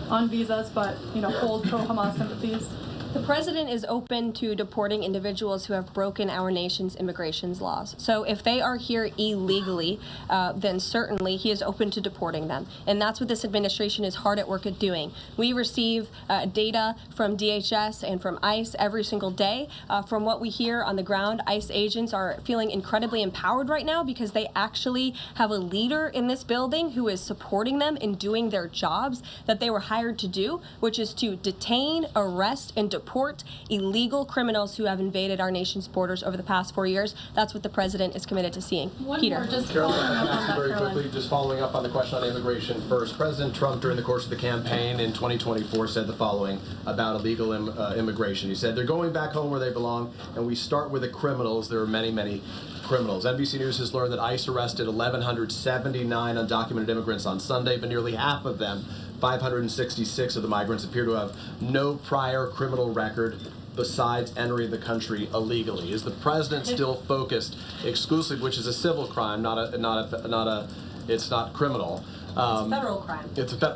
on visas, but, you know, hold pro-Hamas sympathies? The president is open to deporting individuals who have broken our nation's immigration laws. So if they are here illegally, then certainly he is open to deporting them. And that's what this administration is hard at work at doing. We receive data from DHS and from ICE every single day. From what we hear on the ground, ICE agents are feeling incredibly empowered right now because they actually have a leader in this building who is supporting them in doing their jobs that they were hired to do, which is to detain, arrest, and deport illegal criminals who have invaded our nation's borders over the past 4 years. That's what the president is committed to seeing. Peter. Very quickly, just following up on the question on immigration first. President Trump, during the course of the campaign in 2024, said the following about illegal immigration. He said, they're going back home where they belong, and we start with the criminals. There are many, many criminals. NBC News has learned that ICE arrested 1,179 undocumented immigrants on Sunday, but nearly half of them, 566 of the migrants, appear to have no prior criminal record besides entering the country illegally. Is the president still focused exclusively, which is a civil crime, it's not criminal? It's a federal crime.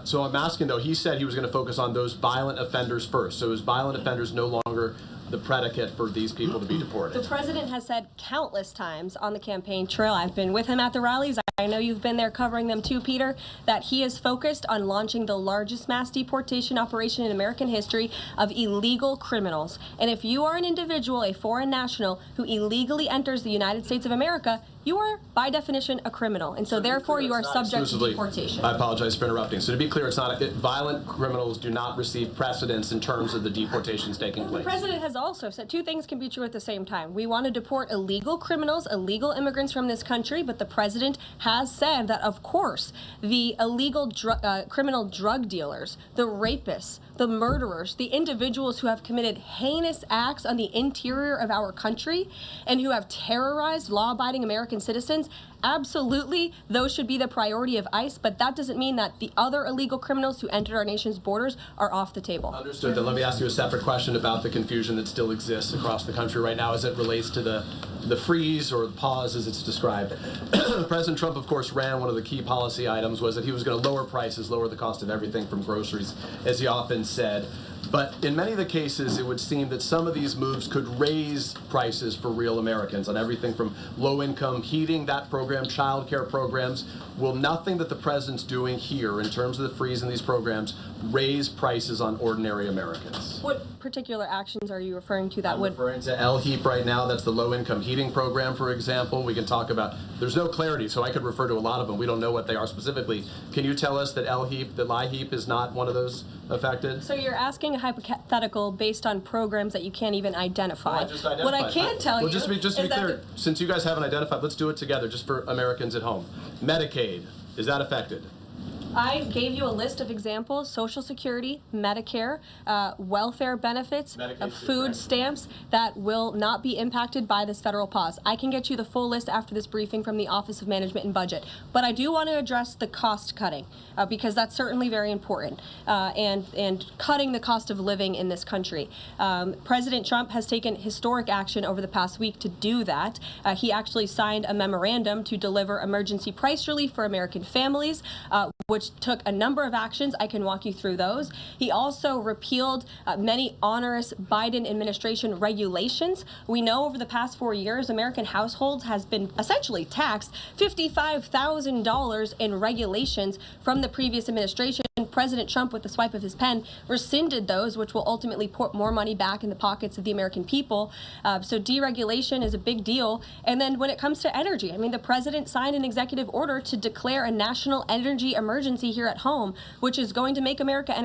So I'm asking, though, he said he was going to focus on those violent offenders first. So is violent offenders no longer the predicate for these people to be deported? The president has said countless times on the campaign trail, I've been with him at the rallies, I know you've been there covering them too, Peter, that he is focused on launching the largest mass deportation operation in American history of illegal criminals. And if you are an individual, a foreign national, who illegally enters the United States of America, you are, by definition, a criminal. And so therefore, you are subject to deportation. I apologize for interrupting. So to be clear, it's not violent criminals do not receive precedence in terms of the deportations taking place. The president has also said two things can be true at the same time. We want to deport illegal criminals, illegal immigrants from this country, but the president has said that, of course, the illegal criminal drug dealers, the rapists, the murderers, the individuals who have committed heinous acts on the interior of our country and who have terrorized law-abiding American citizens, absolutely, those should be the priority of ICE, but that doesn't mean that the other illegal criminals who entered our nation's borders are off the table. Understood. Then let me ask you a separate question about the confusion that still exists across the country right now as it relates to the freeze or the pause as it's described. President Trump, of course, ran one of the key policy items was that he was going to lower prices, lower the cost of everything from groceries, as he often said. But in many of the cases, it would seem that some of these moves could raise prices for real Americans on everything from low-income heating, that program, child care programs. Will nothing that the president's doing here in terms of the freeze in these programs raise prices on ordinary Americans? What particular actions are you referring to that would? I'm referring to LHEAP right now. That's the low-income heating program, for example. We can talk about, there's no clarity, so I could refer to a lot of them. We don't know what they are specifically. Can you tell us that LHEAP is not one of those affected? So you're asking a hypothetical based on programs that you can't even identify. Well, I just identified. What I can tell you just to be clear, since you guys haven't identified, let's do it together just for Americans at home. Medicaid, is that affected? I gave you a list of examples: Social Security, Medicare, welfare benefits, food stamps that will not be impacted by this federal pause. I can get you the full list after this briefing from the Office of Management and Budget. But I do want to address the cost cutting because that's certainly very important and cutting the cost of living in this country. President Trump has taken historic action over the past week to do that. He actually signed a memorandum to deliver emergency price relief for American families, which took a number of actions. I can walk you through those. He also repealed many onerous Biden administration regulations. We know over the past 4 years, American households has been essentially taxed $55,000 in regulations from the previous administration. President Trump, with the swipe of his pen, rescinded those, which will ultimately put more money back in the pockets of the American people. So deregulation is a big deal. And then when it comes to energy, I mean, the president signed an executive order to declare a national energy emergency here at home, which is going to make America